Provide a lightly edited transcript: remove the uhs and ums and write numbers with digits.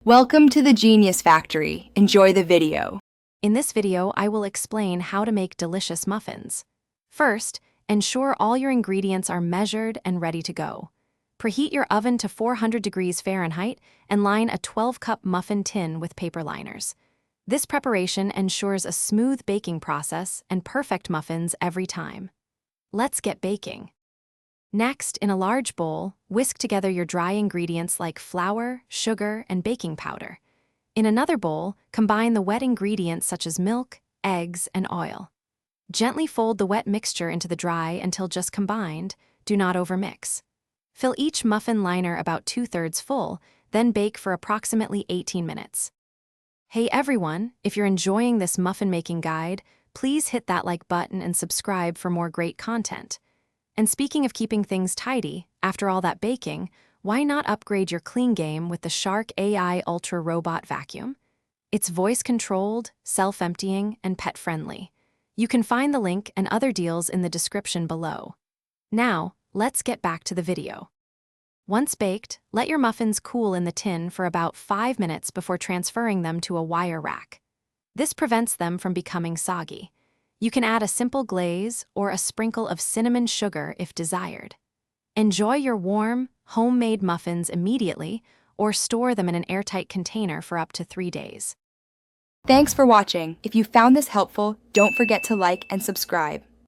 Welcome to the Genius Factory. Enjoy the video. In this video, I will explain how to make delicious muffins. First, ensure all your ingredients are measured and ready to go. Preheat your oven to 400 degrees Fahrenheit and line a 12-cup muffin tin with paper liners. This preparation ensures a smooth baking process and perfect muffins every time. Let's get baking. Next, in a large bowl, whisk together your dry ingredients like flour, sugar, and baking powder. In another bowl, combine the wet ingredients such as milk, eggs, and oil. Gently fold the wet mixture into the dry until just combined. Do not overmix. Fill each muffin liner about 2/3 full, then bake for approximately 18 minutes. Hey everyone, if you're enjoying this muffin making guide, please hit that like button and subscribe for more great content. And speaking of keeping things tidy, after all that baking, why not upgrade your clean game with the Shark AI Ultra Robot Vacuum? It's voice-controlled, self-emptying, and pet-friendly. You can find the link and other deals in the description below. Now, let's get back to the video. Once baked, let your muffins cool in the tin for about 5 minutes before transferring them to a wire rack. This prevents them from becoming soggy. You can add a simple glaze or a sprinkle of cinnamon sugar if desired. Enjoy your warm, homemade muffins immediately or store them in an airtight container for up to 3 days. Thanks for watching. If you found this helpful, don't forget to like and subscribe.